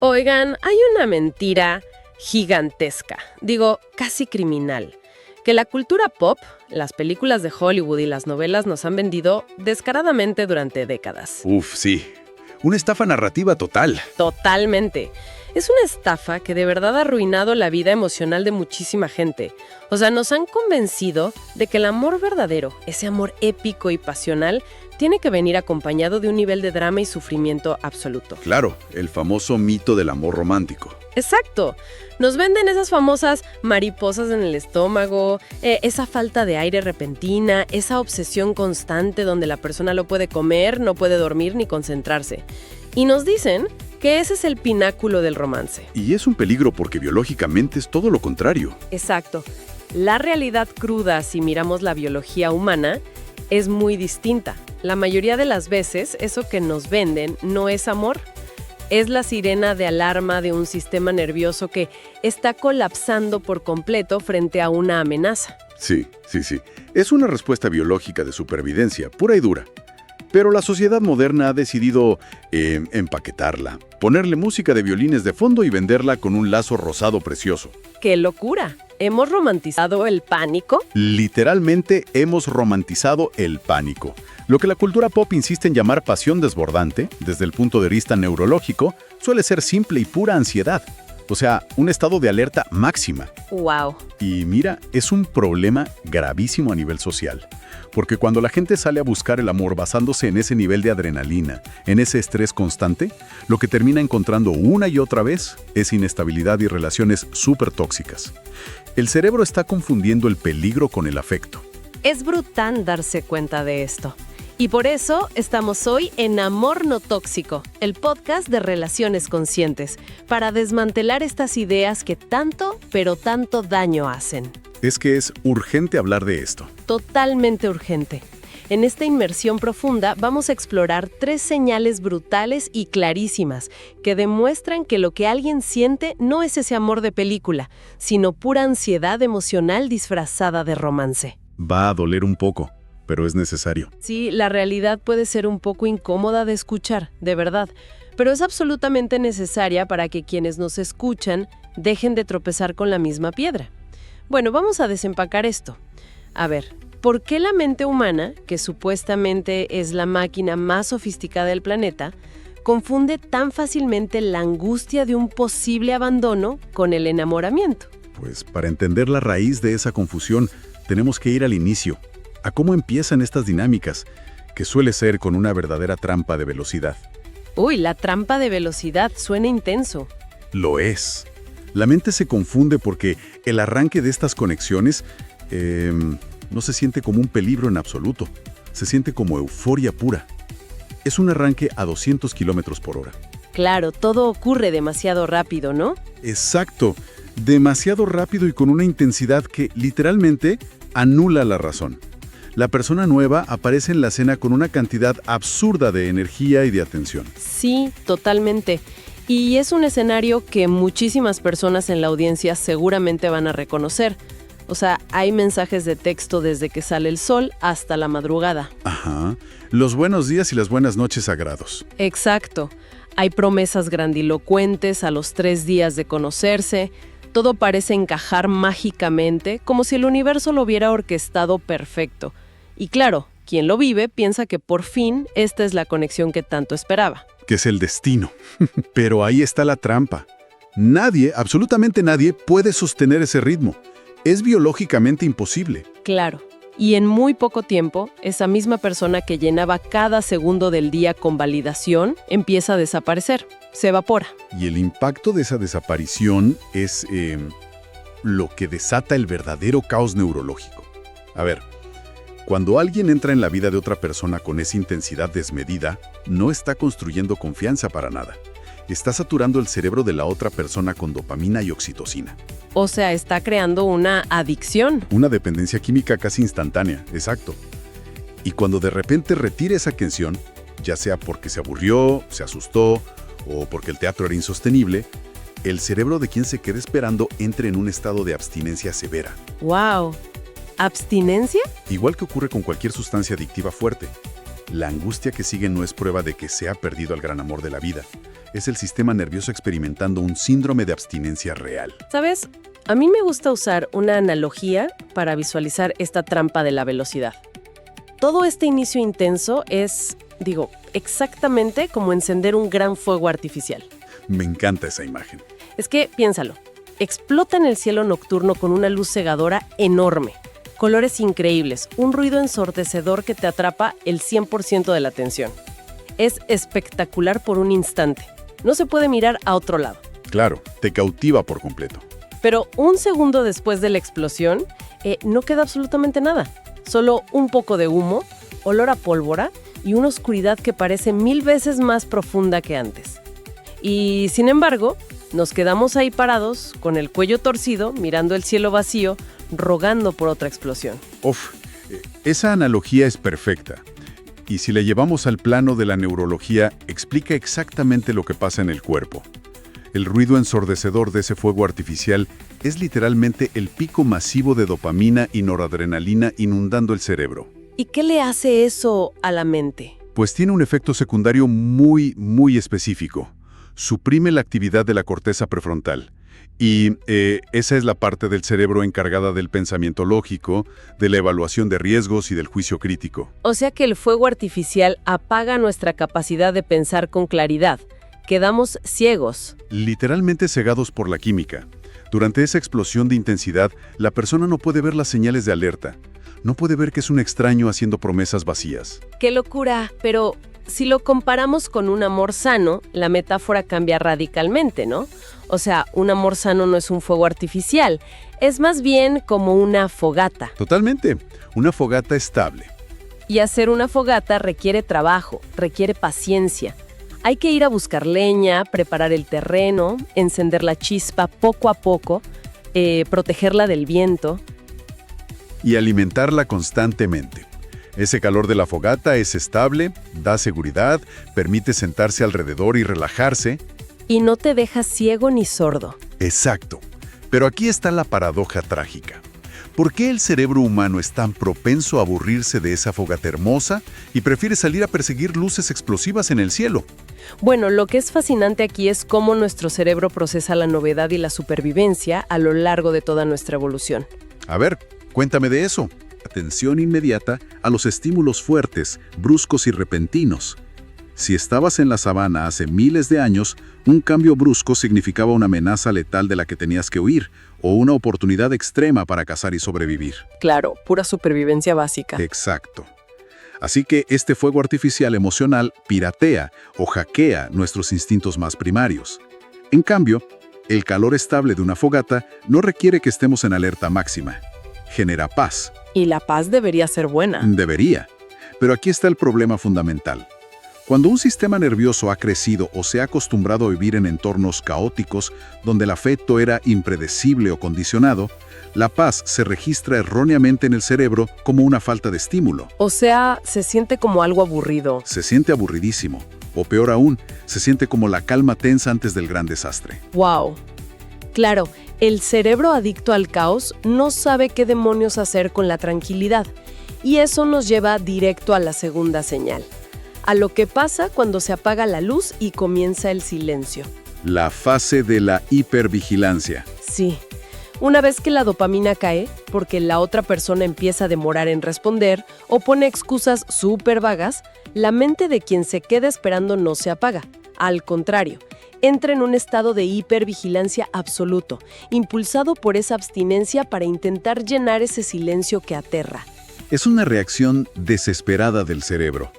Oigan, hay una mentira gigantesca, digo, casi criminal, que la cultura pop, las películas de Hollywood y las novelas nos han vendido descaradamente durante décadas. Uf, sí. Una estafa narrativa total. Totalmente. Es una estafa que de verdad ha arruinado la vida emocional de muchísima gente. O sea, nos han convencido de que el amor verdadero, ese amor épico y pasional, tiene que venir acompañado de un nivel de drama y sufrimiento absoluto. Claro, el famoso mito del amor romántico. Exacto. Nos venden esas famosas mariposas en el estómago, esa falta de aire repentina, esa obsesión constante donde la persona no puede comer, no puede dormir ni concentrarse. Y nos dicen que ese es el pináculo del romance. Y es un peligro porque biológicamente es todo lo contrario. Exacto. La realidad cruda, si miramos la biología humana, es muy distinta. La mayoría de las veces, eso que nos venden no es amor. Es la sirena de alarma de un sistema nervioso que está colapsando por completo frente a una amenaza. Sí. Es una respuesta biológica de supervivencia, pura y dura. Pero la sociedad moderna ha decidido empaquetarla, ponerle música de violines de fondo y venderla con un lazo rosado precioso. ¡Qué locura! ¿Hemos romantizado el pánico? Literalmente hemos romantizado el pánico. Lo que la cultura pop insiste en llamar pasión desbordante, desde el punto de vista neurológico, suele ser simple y pura ansiedad. O sea, un estado de alerta máxima. ¡Wow! Y mira, es un problema gravísimo a nivel social. Porque cuando la gente sale a buscar el amor basándose en ese nivel de adrenalina, en ese estrés constante, lo que termina encontrando una y otra vez es inestabilidad y relaciones súper tóxicas. El cerebro está confundiendo el peligro con el afecto. Es brutal darse cuenta de esto. Y por eso estamos hoy en Amor No Tóxico, el podcast de relaciones conscientes, para desmantelar estas ideas que tanto, pero tanto daño hacen. Es que es urgente hablar de esto. Totalmente urgente. En esta inmersión profunda vamos a explorar 3 señales brutales y clarísimas que demuestran que lo que alguien siente no es ese amor de película, sino pura ansiedad emocional disfrazada de romance. Va a doler un poco, pero es necesario. Sí, la realidad puede ser un poco incómoda de escuchar, de verdad, pero es absolutamente necesaria para que quienes nos escuchan dejen de tropezar con la misma piedra. Bueno, vamos a desempacar esto. A ver, ¿por qué la mente humana, que supuestamente es la máquina más sofisticada del planeta, confunde tan fácilmente la angustia de un posible abandono con el enamoramiento? Pues para entender la raíz de esa confusión, tenemos que ir al inicio, a cómo empiezan estas dinámicas, que suele ser con una verdadera trampa de velocidad. Uy, la trampa de velocidad suena intenso. Lo es. La mente se confunde porque el arranque de estas conexiones no se siente como un peligro en absoluto. Se siente como euforia pura. Es un arranque a 200 kilómetros por hora. Claro, todo ocurre demasiado rápido, ¿no? Exacto. Demasiado rápido y con una intensidad que literalmente anula la razón. La persona nueva aparece en la escena con una cantidad absurda de energía y de atención. Sí, totalmente. Y es un escenario que muchísimas personas en la audiencia seguramente van a reconocer. O sea, hay mensajes de texto desde que sale el sol hasta la madrugada. Ajá. Los buenos días y las buenas noches sagrados. Exacto. Hay promesas grandilocuentes a los 3 días de conocerse. Todo parece encajar mágicamente, como si el universo lo hubiera orquestado perfecto. Y claro, quien lo vive piensa que por fin esta es la conexión que tanto esperaba. Que es el destino. Pero ahí está la trampa. Nadie, absolutamente nadie, puede sostener ese ritmo. Es biológicamente imposible. Claro. Y en muy poco tiempo, esa misma persona que llenaba cada segundo del día con validación empieza a desaparecer, se evapora. Y el impacto de esa desaparición es lo que desata el verdadero caos neurológico. A ver, cuando alguien entra en la vida de otra persona con esa intensidad desmedida, no está construyendo confianza para nada. Está saturando el cerebro de la otra persona con dopamina y oxitocina. O sea, está creando una adicción. Una dependencia química casi instantánea, exacto. Y cuando de repente retira esa tensión, ya sea porque se aburrió, se asustó o porque el teatro era insostenible, el cerebro de quien se queda esperando entra en un estado de abstinencia severa. ¡Wow! ¿Abstinencia? Igual que ocurre con cualquier sustancia adictiva fuerte. La angustia que sigue no es prueba de que se ha perdido al gran amor de la vida. es el sistema nervioso experimentando un síndrome de abstinencia real. ¿Sabes? A mí me gusta usar una analogía para visualizar esta trampa de la velocidad. Todo este inicio intenso es, exactamente como encender un gran fuego artificial. Me encanta esa imagen. Es que, piénsalo, explota en el cielo nocturno con una luz cegadora enorme, colores increíbles, un ruido ensordecedor que te atrapa el 100% de la atención. Es espectacular por un instante. No se puede mirar a otro lado. Claro, te cautiva por completo. Pero un segundo después de la explosión, no queda absolutamente nada. Solo un poco de humo, olor a pólvora y una oscuridad que parece 1000 veces más profunda que antes. Y, sin embargo, nos quedamos ahí parados, con el cuello torcido, mirando el cielo vacío, rogando por otra explosión. Esa analogía es perfecta. Y si la llevamos al plano de la neurología, explica exactamente lo que pasa en el cuerpo. El ruido ensordecedor de ese fuego artificial es literalmente el pico masivo de dopamina y noradrenalina inundando el cerebro. ¿Y qué le hace eso a la mente? Pues tiene un efecto secundario muy, muy específico. Suprime la actividad de la corteza prefrontal. Y esa es la parte del cerebro encargada del pensamiento lógico, de la evaluación de riesgos y del juicio crítico. O sea que el fuego artificial apaga nuestra capacidad de pensar con claridad. Quedamos ciegos. Literalmente cegados por la química. Durante esa explosión de intensidad, la persona no puede ver las señales de alerta. No puede ver que es un extraño haciendo promesas vacías. ¡Qué locura! Pero si lo comparamos con un amor sano, la metáfora cambia radicalmente, ¿no? O sea, un amor sano no es un fuego artificial, es más bien como una fogata. Totalmente, una fogata estable. Y hacer una fogata requiere trabajo, requiere paciencia. Hay que ir a buscar leña, preparar el terreno, encender la chispa poco a poco, protegerla del viento. Y alimentarla constantemente. Ese calor de la fogata es estable, da seguridad, permite sentarse alrededor y relajarse. Y no te deja ciego ni sordo. Exacto. Pero aquí está la paradoja trágica. ¿Por qué el cerebro humano es tan propenso a aburrirse de esa fogata hermosa y prefiere salir a perseguir luces explosivas en el cielo? Bueno, lo que es fascinante aquí es cómo nuestro cerebro procesa la novedad y la supervivencia a lo largo de toda nuestra evolución. A ver, cuéntame de eso. Atención inmediata a los estímulos fuertes, bruscos y repentinos. Si estabas en la sabana hace miles de años, un cambio brusco significaba una amenaza letal de la que tenías que huir, o una oportunidad extrema para cazar y sobrevivir. Claro, pura supervivencia básica. Exacto. Así que este fuego artificial emocional piratea o hackea nuestros instintos más primarios. En cambio, el calor estable de una fogata no requiere que estemos en alerta máxima. Genera paz. Y la paz debería ser buena. Debería. Pero aquí está el problema fundamental. Cuando un sistema nervioso ha crecido o se ha acostumbrado a vivir en entornos caóticos, donde el afecto era impredecible o condicionado, la paz se registra erróneamente en el cerebro como una falta de estímulo. O sea, se siente como algo aburrido. Se siente aburridísimo. O peor aún, se siente como la calma tensa antes del gran desastre. ¡Wow! Claro, el cerebro adicto al caos no sabe qué demonios hacer con la tranquilidad. Y eso nos lleva directo a la segunda señal. A lo que pasa cuando se apaga la luz y comienza el silencio. La fase de la hipervigilancia. Sí. Una vez que la dopamina cae, porque la otra persona empieza a demorar en responder o pone excusas súper vagas, la mente de quien se queda esperando no se apaga. Al contrario, entra en un estado de hipervigilancia absoluto, impulsado por esa abstinencia para intentar llenar ese silencio que aterra. Es una reacción desesperada del cerebro.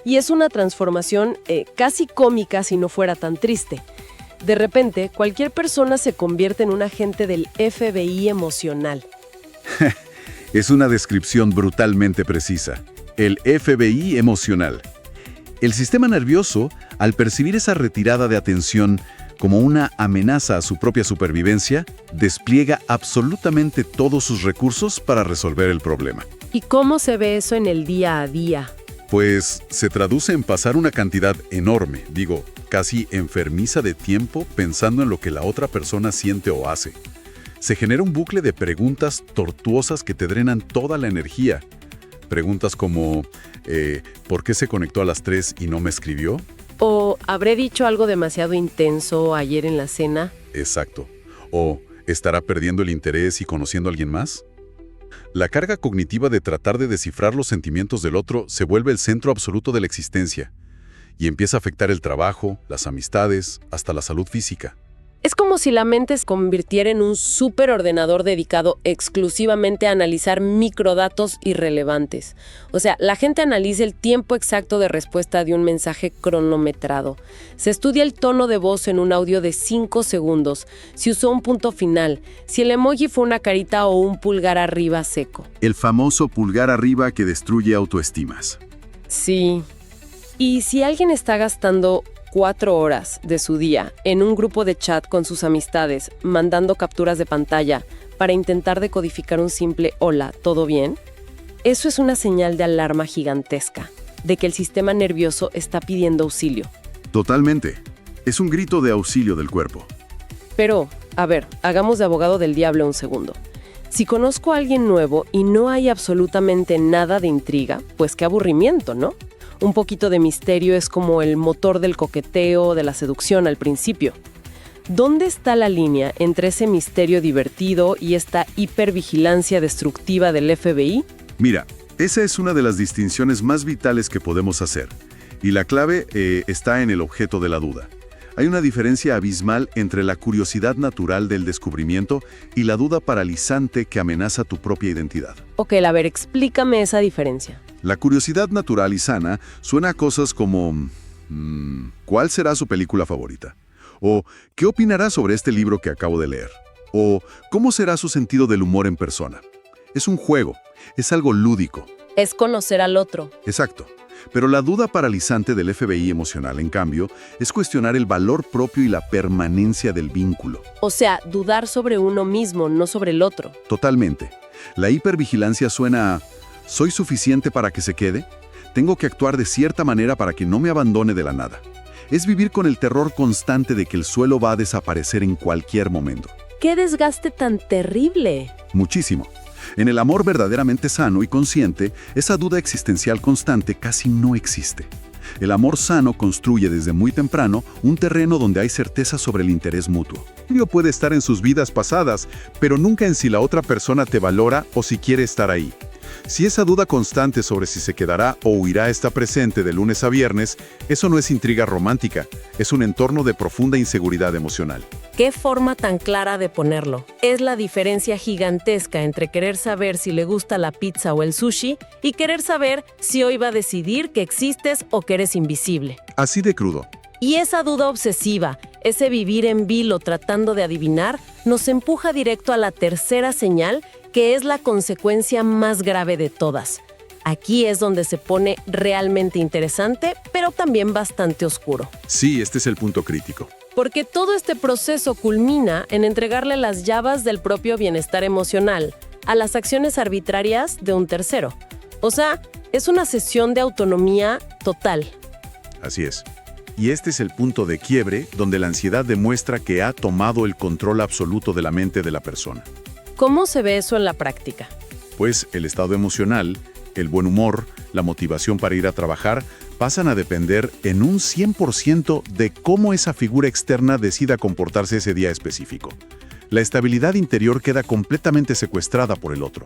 Y es una transformación casi cómica si no fuera tan triste. De repente, cualquier persona se convierte en un agente del FBI emocional. Es una descripción brutalmente precisa. El FBI emocional. El sistema nervioso, al percibir esa retirada de atención como una amenaza a su propia supervivencia, despliega absolutamente todos sus recursos para resolver el problema. ¿Y cómo se ve eso en el día a día? Pues se traduce en pasar una cantidad enorme, casi enfermiza de tiempo pensando en lo que la otra persona siente o hace. Se genera un bucle de preguntas tortuosas que te drenan toda la energía. Preguntas como, ¿por qué se conectó a las 3 y no me escribió? O ¿habré dicho algo demasiado intenso ayer en la cena? Exacto. ¿O estará perdiendo el interés y conociendo a alguien más? La carga cognitiva de tratar de descifrar los sentimientos del otro se vuelve el centro absoluto de la existencia y empieza a afectar el trabajo, las amistades, hasta la salud física. Es como si la mente se convirtiera en un superordenador dedicado exclusivamente a analizar microdatos irrelevantes. O sea, la gente analiza el tiempo exacto de respuesta de un mensaje cronometrado. Se estudia el tono de voz en un audio de 5 segundos, si usó un punto final, si el emoji fue una carita o un pulgar arriba seco. El famoso pulgar arriba que destruye autoestimas. Sí. Y si alguien está gastando 4 horas de su día en un grupo de chat con sus amistades, mandando capturas de pantalla para intentar decodificar un simple hola, ¿todo bien? Eso es una señal de alarma gigantesca, de que el sistema nervioso está pidiendo auxilio. Totalmente. Es un grito de auxilio del cuerpo. Pero, a ver, hagamos de abogado del diablo un segundo. Si conozco a alguien nuevo y no hay absolutamente nada de intriga, pues qué aburrimiento, ¿no? Un poquito de misterio es como el motor del coqueteo, de la seducción al principio. ¿Dónde está la línea entre ese misterio divertido y esta hipervigilancia destructiva del FBI? Mira, esa es una de las distinciones más vitales que podemos hacer. Y la clave está en el objeto de la duda. Hay una diferencia abismal entre la curiosidad natural del descubrimiento y la duda paralizante que amenaza tu propia identidad. Ok, a ver, explícame esa diferencia. La curiosidad natural y sana suena a cosas como ¿cuál será su película favorita? O ¿qué opinará sobre este libro que acabo de leer? O ¿cómo será su sentido del humor en persona? Es un juego, es algo lúdico. Es conocer al otro. Exacto. Pero la duda paralizante del FBI emocional, en cambio, es cuestionar el valor propio y la permanencia del vínculo. O sea, dudar sobre uno mismo, no sobre el otro. Totalmente. La hipervigilancia suena a ¿soy suficiente para que se quede? Tengo que actuar de cierta manera para que no me abandone de la nada. Es vivir con el terror constante de que el suelo va a desaparecer en cualquier momento. ¡Qué desgaste tan terrible! Muchísimo. En el amor verdaderamente sano y consciente, esa duda existencial constante casi no existe. El amor sano construye desde muy temprano un terreno donde hay certeza sobre el interés mutuo. Ello puede estar en sus vidas pasadas, pero nunca en si la otra persona te valora o si quiere estar ahí. Si esa duda constante sobre si se quedará o huirá está presente de lunes a viernes, eso no es intriga romántica, es un entorno de profunda inseguridad emocional. ¿Qué forma tan clara de ponerlo? Es la diferencia gigantesca entre querer saber si le gusta la pizza o el sushi y querer saber si hoy va a decidir que existes o que eres invisible. Así de crudo. Y esa duda obsesiva, ese vivir en vilo tratando de adivinar, nos empuja directo a la tercera señal, que es la consecuencia más grave de todas. Aquí es donde se pone realmente interesante, pero también bastante oscuro. Sí, este es el punto crítico. Porque todo este proceso culmina en entregarle las llaves del propio bienestar emocional a las acciones arbitrarias de un tercero. O sea, es una cesión de autonomía total. Así es. Y este es el punto de quiebre donde la ansiedad demuestra que ha tomado el control absoluto de la mente de la persona. ¿Cómo se ve eso en la práctica? Pues el estado emocional, el buen humor, la motivación para ir a trabajar, pasan a depender en un 100% de cómo esa figura externa decida comportarse ese día específico. La estabilidad interior queda completamente secuestrada por el otro.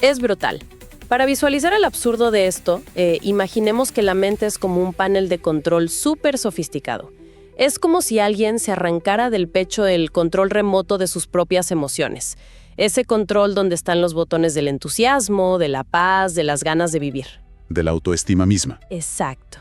Es brutal. Para visualizar el absurdo de esto, imaginemos que la mente es como un panel de control súper sofisticado. Es como si alguien se arrancara del pecho el control remoto de sus propias emociones. Ese control donde están los botones del entusiasmo, de la paz, de las ganas de vivir. De la autoestima misma. Exacto.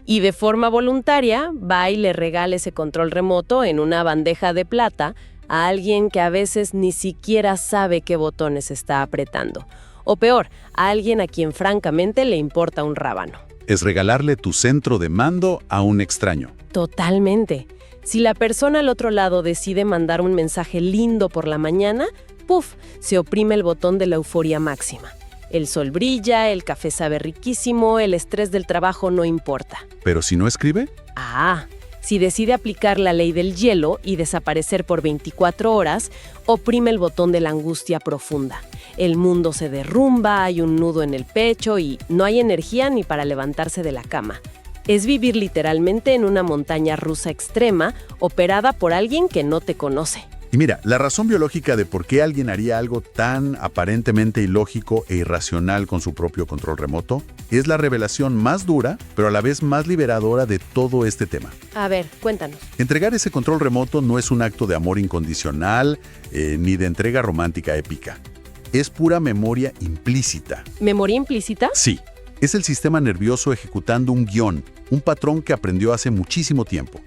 Y de forma voluntaria, va y le regala ese control remoto en una bandeja de plata a alguien que a veces ni siquiera sabe qué botones está apretando. O peor, a alguien a quien francamente le importa un rábano. Es regalarle tu centro de mando a un extraño. Totalmente. Si la persona al otro lado decide mandar un mensaje lindo por la mañana, ¡puf!, se oprime el botón de la euforia máxima. El sol brilla, el café sabe riquísimo, el estrés del trabajo no importa. ¿Pero si no escribe? Si decide aplicar la ley del hielo y desaparecer por 24 horas, oprime el botón de la angustia profunda. El mundo se derrumba, hay un nudo en el pecho y no hay energía ni para levantarse de la cama. Es vivir literalmente en una montaña rusa extrema, operada por alguien que no te conoce. Y mira, la razón biológica de por qué alguien haría algo tan aparentemente ilógico e irracional con su propio control remoto es la revelación más dura, pero a la vez más liberadora de todo este tema. A ver, cuéntanos. Entregar ese control remoto no es un acto de amor incondicional, ni de entrega romántica épica. Es pura memoria implícita. ¿Memoria implícita? Sí, es el sistema nervioso ejecutando un guión, un patrón que aprendió hace muchísimo tiempo.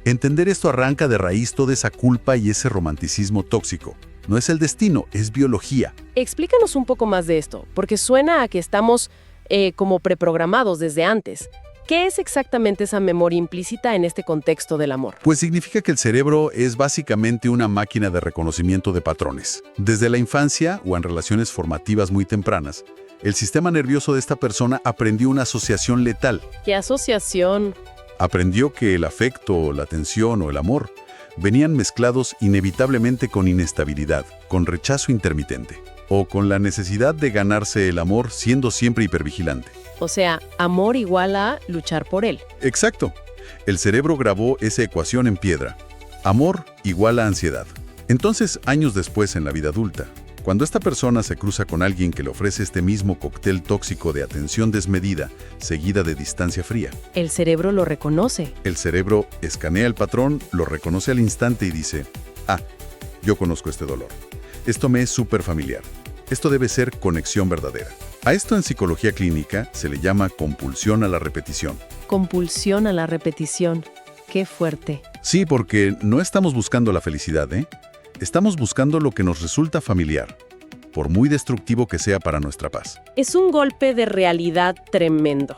Entender esto arranca de raíz toda esa culpa y ese romanticismo tóxico. No es el destino, es biología. Explícanos un poco más de esto, porque suena a que estamos como preprogramados desde antes. ¿Qué es exactamente esa memoria implícita en este contexto del amor? Pues significa que el cerebro es básicamente una máquina de reconocimiento de patrones. Desde la infancia o en relaciones formativas muy tempranas, el sistema nervioso de esta persona aprendió una asociación letal. ¿Qué asociación? Aprendió que el afecto, la atención o el amor venían mezclados inevitablemente con inestabilidad, con rechazo intermitente, o con la necesidad de ganarse el amor siendo siempre hipervigilante. O sea, amor igual a luchar por él. Exacto. El cerebro grabó esa ecuación en piedra. Amor igual a ansiedad. Entonces, años después en la vida adulta, cuando esta persona se cruza con alguien que le ofrece este mismo cóctel tóxico de atención desmedida, seguida de distancia fría, El cerebro lo reconoce. el cerebro escanea el patrón, lo reconoce al instante y dice, yo conozco este dolor. Esto me es súper familiar. Esto debe ser conexión verdadera. A esto en psicología clínica se le llama compulsión a la repetición. Compulsión a la repetición. Qué fuerte. Sí, porque no estamos buscando la felicidad, ¿eh? Estamos buscando lo que nos resulta familiar, por muy destructivo que sea para nuestra paz. Es un golpe de realidad tremendo.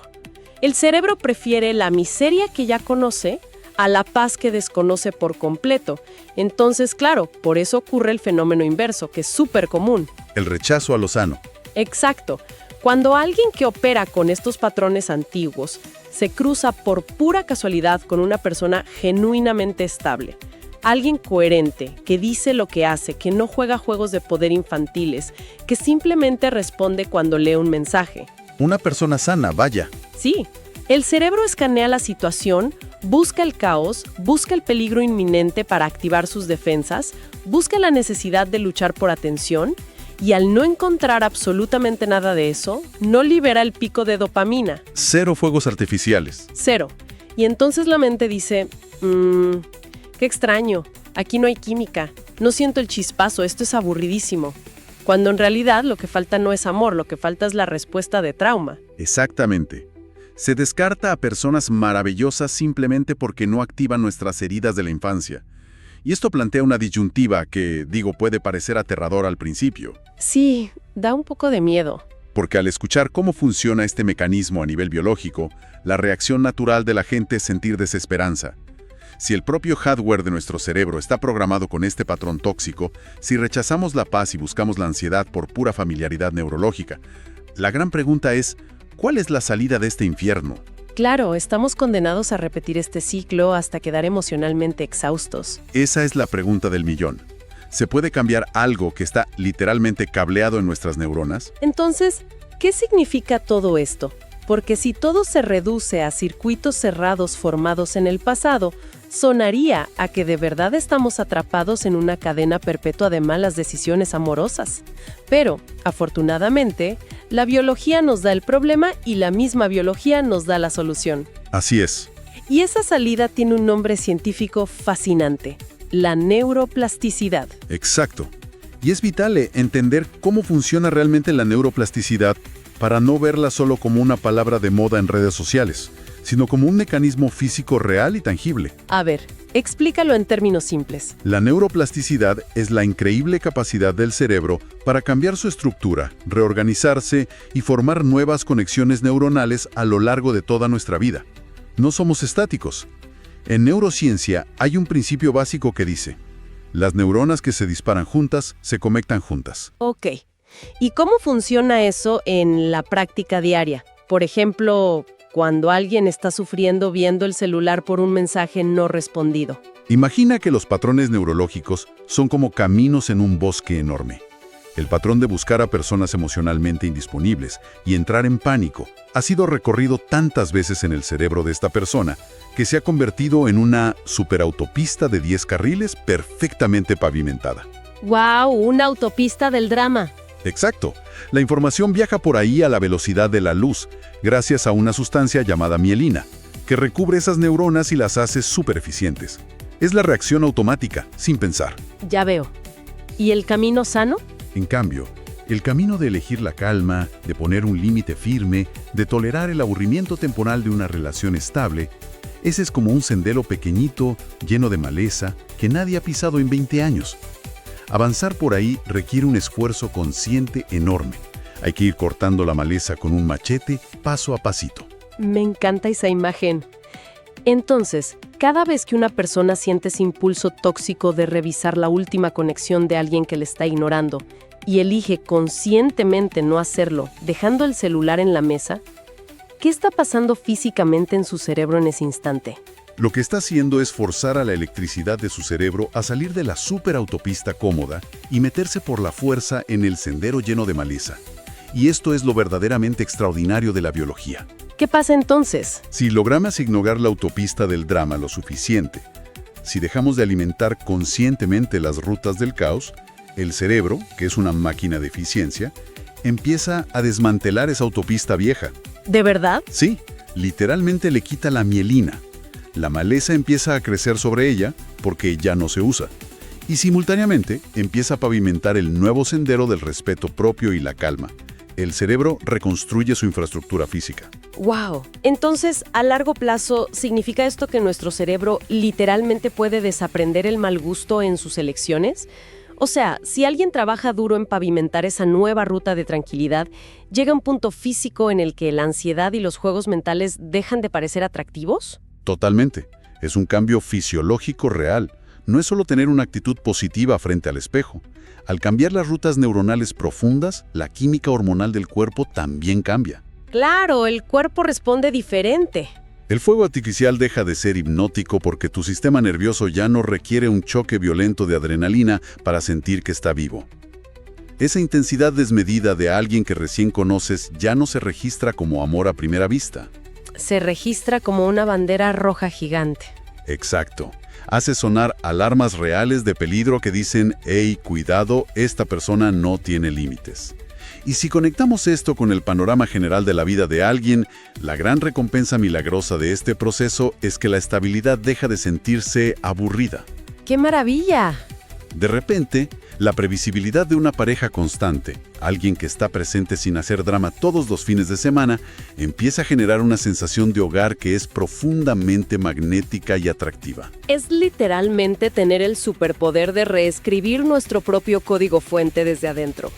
El cerebro prefiere la miseria que ya conoce a la paz que desconoce por completo. Entonces, claro, por eso ocurre el fenómeno inverso, que es súper común. El rechazo a lo sano. Exacto. Cuando alguien que opera con estos patrones antiguos se cruza por pura casualidad con una persona genuinamente estable, alguien coherente, que dice lo que hace, que no juega juegos de poder infantiles, que simplemente responde cuando lee un mensaje. Una persona sana, vaya. Sí, el cerebro escanea la situación, busca el caos, busca el peligro inminente para activar sus defensas, busca la necesidad de luchar por atención y al no encontrar absolutamente nada de eso, no libera el pico de dopamina. Cero fuegos artificiales. Cero. Y entonces la mente dice, qué extraño, aquí no hay química, no siento el chispazo, esto es aburridísimo. Cuando en realidad lo que falta no es amor, lo que falta es la respuesta de trauma. Exactamente. Se descarta a personas maravillosas simplemente porque no activan nuestras heridas de la infancia. Y esto plantea una disyuntiva que, puede parecer aterradora al principio. Sí, da un poco de miedo. Porque al escuchar cómo funciona este mecanismo a nivel biológico, la reacción natural de la gente es sentir desesperanza. Si el propio hardware de nuestro cerebro está programado con este patrón tóxico, si rechazamos la paz y buscamos la ansiedad por pura familiaridad neurológica, la gran pregunta es, ¿cuál es la salida de este infierno? Claro, estamos condenados a repetir este ciclo hasta quedar emocionalmente exhaustos. Esa es la pregunta del millón. ¿Se puede cambiar algo que está literalmente cableado en nuestras neuronas? Entonces, ¿qué significa todo esto? Porque si todo se reduce a circuitos cerrados formados en el pasado, sonaría a que de verdad estamos atrapados en una cadena perpetua de malas decisiones amorosas. Pero, afortunadamente, la biología nos da el problema y la misma biología nos da la solución. Así es. Y esa salida tiene un nombre científico fascinante: la neuroplasticidad. Exacto. Y es vital entender cómo funciona realmente la neuroplasticidad para no verla solo como una palabra de moda en redes sociales, sino como un mecanismo físico real y tangible. A ver, explícalo en términos simples. La neuroplasticidad es la increíble capacidad del cerebro para cambiar su estructura, reorganizarse y formar nuevas conexiones neuronales a lo largo de toda nuestra vida. No somos estáticos. En neurociencia hay un principio básico que dice: las neuronas que se disparan juntas se conectan juntas. Ok. ¿Y cómo funciona eso en la práctica diaria? Por ejemplo, cuando alguien está sufriendo viendo el celular por un mensaje no respondido. Imagina que los patrones neurológicos son como caminos en un bosque enorme. El patrón de buscar a personas emocionalmente indisponibles y entrar en pánico ha sido recorrido tantas veces en el cerebro de esta persona que se ha convertido en una superautopista de 10 carriles perfectamente pavimentada. ¡Wow! Una autopista del drama. Exacto. La información viaja por ahí a la velocidad de la luz, gracias a una sustancia llamada mielina, que recubre esas neuronas y las hace súper eficientes. Es la reacción automática, sin pensar. Ya veo. ¿Y el camino sano? En cambio, el camino de elegir la calma, de poner un límite firme, de tolerar el aburrimiento temporal de una relación estable, ese es como un sendero pequeñito, lleno de maleza, que nadie ha pisado en 20 años. Avanzar por ahí requiere un esfuerzo consciente enorme. Hay que ir cortando la maleza con un machete, paso a pasito. Me encanta esa imagen. Entonces, cada vez que una persona siente ese impulso tóxico de revisar la última conexión de alguien que le está ignorando y elige conscientemente no hacerlo, dejando el celular en la mesa, ¿qué está pasando físicamente en su cerebro en ese instante? Lo que está haciendo es forzar a la electricidad de su cerebro a salir de la superautopista cómoda y meterse por la fuerza en el sendero lleno de maleza. Y esto es lo verdaderamente extraordinario de la biología. ¿Qué pasa entonces? Si logramos ignorar la autopista del drama lo suficiente, si dejamos de alimentar conscientemente las rutas del caos, el cerebro, que es una máquina de eficiencia, empieza a desmantelar esa autopista vieja. ¿De verdad? Sí, literalmente le quita la mielina. La maleza empieza a crecer sobre ella porque ya no se usa. Y simultáneamente empieza a pavimentar el nuevo sendero del respeto propio y la calma. El cerebro reconstruye su infraestructura física. ¡Wow! Entonces, a largo plazo, ¿significa esto que nuestro cerebro literalmente puede desaprender el mal gusto en sus elecciones? O sea, si alguien trabaja duro en pavimentar esa nueva ruta de tranquilidad, ¿llega un punto físico en el que la ansiedad y los juegos mentales dejan de parecer atractivos? Totalmente. Es un cambio fisiológico real. No es solo tener una actitud positiva frente al espejo. Al cambiar las rutas neuronales profundas, la química hormonal del cuerpo también cambia. Claro, el cuerpo responde diferente. El fuego artificial deja de ser hipnótico porque tu sistema nervioso ya no requiere un choque violento de adrenalina para sentir que está vivo. Esa intensidad desmedida de alguien que recién conoces ya no se registra como amor a primera vista. Se registra como una bandera roja gigante. Exacto. Hace sonar alarmas reales de peligro que dicen, «Hey, cuidado, esta persona no tiene límites». Y si conectamos esto con el panorama general de la vida de alguien, la gran recompensa milagrosa de este proceso es que la estabilidad deja de sentirse aburrida. ¡Qué maravilla! De repente, la previsibilidad de una pareja constante, alguien que está presente sin hacer drama todos los fines de semana, empieza a generar una sensación de hogar que es profundamente magnética y atractiva. Es literalmente tener el superpoder de reescribir nuestro propio código fuente desde adentro.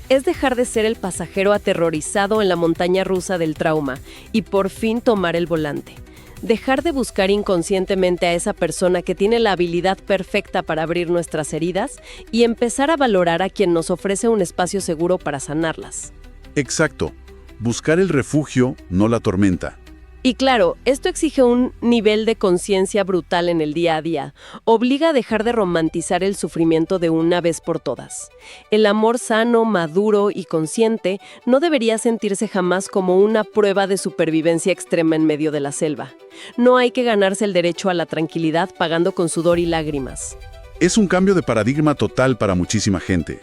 Es dejar de ser el pasajero aterrorizado en la montaña rusa del trauma y por fin tomar el volante. Dejar de buscar inconscientemente a esa persona que tiene la habilidad perfecta para abrir nuestras heridas y empezar a valorar a quien nos ofrece un espacio seguro para sanarlas. Exacto. Buscar el refugio, no la tormenta. Y claro, esto exige un nivel de conciencia brutal en el día a día. Obliga a dejar de romantizar el sufrimiento de una vez por todas. El amor sano, maduro y consciente no debería sentirse jamás como una prueba de supervivencia extrema en medio de la selva. No hay que ganarse el derecho a la tranquilidad pagando con sudor y lágrimas. Es un cambio de paradigma total para muchísima gente.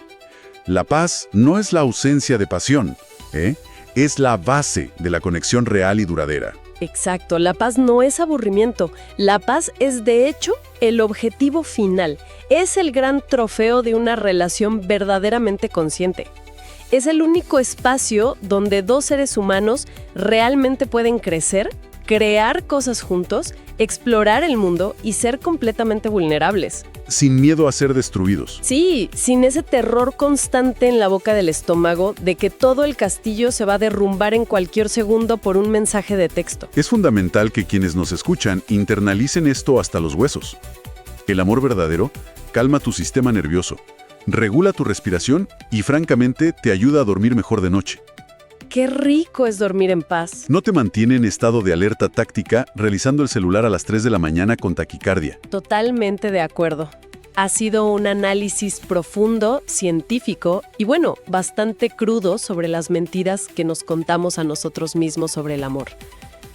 La paz no es la ausencia de pasión, es la base de la conexión real y duradera. Exacto, la paz no es aburrimiento. La paz es, de hecho, el objetivo final. Es el gran trofeo de una relación verdaderamente consciente. Es el único espacio donde dos seres humanos realmente pueden crecer, crear cosas juntos, explorar el mundo y ser completamente vulnerables. Sin miedo a ser destruidos. Sí, sin ese terror constante en la boca del estómago de que todo el castillo se va a derrumbar en cualquier segundo por un mensaje de texto. Es fundamental que quienes nos escuchan internalicen esto hasta los huesos. El amor verdadero calma tu sistema nervioso, regula tu respiración y francamente te ayuda a dormir mejor de noche. ¡Qué rico es dormir en paz! No te mantiene en estado de alerta táctica revisando el celular a las 3 de la mañana con taquicardia. Totalmente de acuerdo. Ha sido un análisis profundo, científico y bueno, bastante crudo sobre las mentiras que nos contamos a nosotros mismos sobre el amor.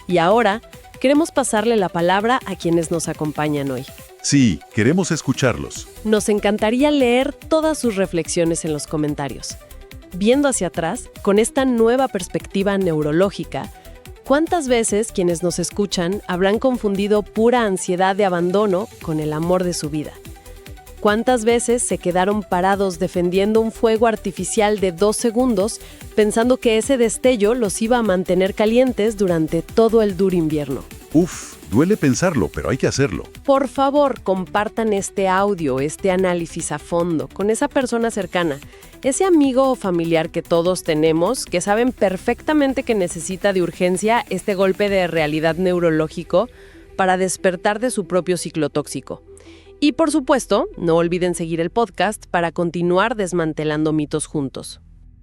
Y ahora queremos pasarle la palabra a quienes nos acompañan hoy. Sí, queremos escucharlos. Nos encantaría leer todas sus reflexiones en los comentarios. Viendo hacia atrás, con esta nueva perspectiva neurológica, ¿cuántas veces quienes nos escuchan habrán confundido pura ansiedad de abandono con el amor de su vida? ¿Cuántas veces se quedaron parados defendiendo un fuego artificial de 2 segundos, pensando que ese destello los iba a mantener calientes durante todo el duro invierno? Uf, duele pensarlo, pero hay que hacerlo. Por favor, compartan este audio, este análisis a fondo, con esa persona cercana, ese amigo o familiar que todos tenemos, que saben perfectamente que necesita de urgencia este golpe de realidad neurológico para despertar de su propio ciclo tóxico. Y por supuesto, no olviden seguir el podcast para continuar desmantelando mitos juntos.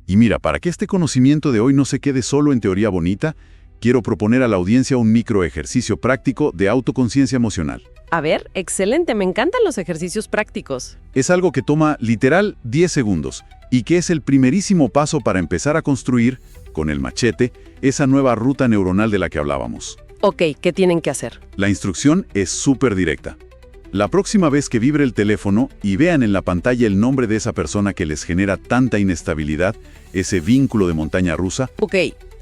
Y mira, para que este conocimiento de hoy no se quede solo en teoría bonita, quiero proponer a la audiencia un micro ejercicio práctico de autoconciencia emocional. A ver, excelente, me encantan los ejercicios prácticos. Es algo que toma literal 10 segundos y que es el primerísimo paso para empezar a construir, con el machete, esa nueva ruta neuronal de la que hablábamos. Ok, ¿qué tienen que hacer? La instrucción es súper directa. La próxima vez que vibre el teléfono y vean en la pantalla el nombre de esa persona que les genera tanta inestabilidad, ese vínculo de montaña rusa. Ok,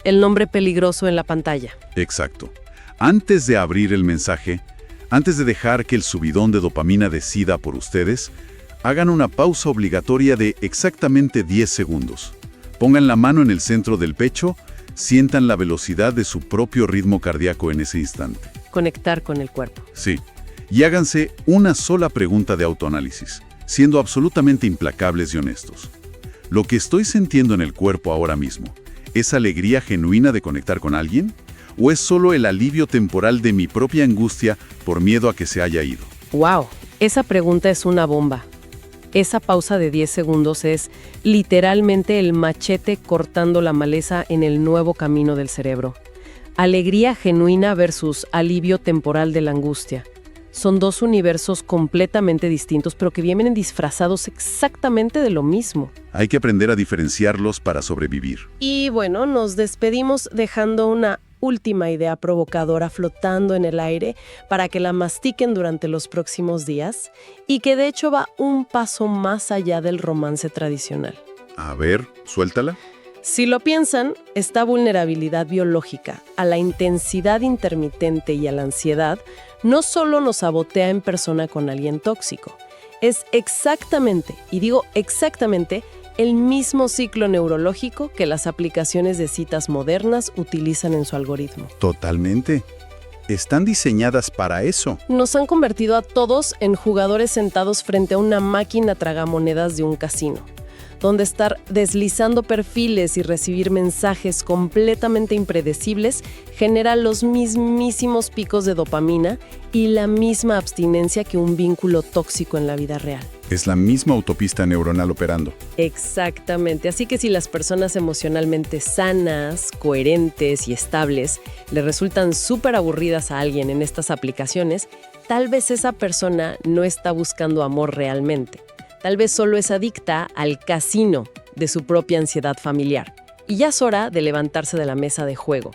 el nombre peligroso en la pantalla. Exacto. Antes de abrir el mensaje, antes de dejar que el subidón de dopamina decida por ustedes, hagan una pausa obligatoria de exactamente 10 segundos. Pongan la mano en el centro del pecho, sientan la velocidad de su propio ritmo cardíaco en ese instante. Conectar con el cuerpo. Sí. Y háganse una sola pregunta de autoanálisis, siendo absolutamente implacables y honestos. ¿Lo que estoy sintiendo en el cuerpo ahora mismo es alegría genuina de conectar con alguien? ¿O es solo el alivio temporal de mi propia angustia por miedo a que se haya ido? ¡Wow! Esa pregunta es una bomba. Esa pausa de 10 segundos es literalmente el machete cortando la maleza en el nuevo camino del cerebro. Alegría genuina versus alivio temporal de la angustia. Son dos universos completamente distintos, pero que vienen disfrazados exactamente de lo mismo. Hay que aprender a diferenciarlos para sobrevivir. Y bueno, nos despedimos dejando una última idea provocadora flotando en el aire para que la mastiquen durante los próximos días y que de hecho va un paso más allá del romance tradicional. A ver, suéltala. Si lo piensan, esta vulnerabilidad biológica a la intensidad intermitente y a la ansiedad no solo nos sabotea en persona con alguien tóxico, es exactamente, y digo exactamente, el mismo ciclo neurológico que las aplicaciones de citas modernas utilizan en su algoritmo. Totalmente. Están diseñadas para eso. Nos han convertido a todos en jugadores sentados frente a una máquina tragamonedas de un casino, donde estar deslizando perfiles y recibir mensajes completamente impredecibles genera los mismísimos picos de dopamina y la misma abstinencia que un vínculo tóxico en la vida real. Es la misma autopista neuronal operando. Exactamente. Así que si las personas emocionalmente sanas, coherentes y estables le resultan súper aburridas a alguien en estas aplicaciones, tal vez esa persona no está buscando amor realmente. Tal vez solo es adicta al casino de su propia ansiedad familiar. Y ya es hora de levantarse de la mesa de juego.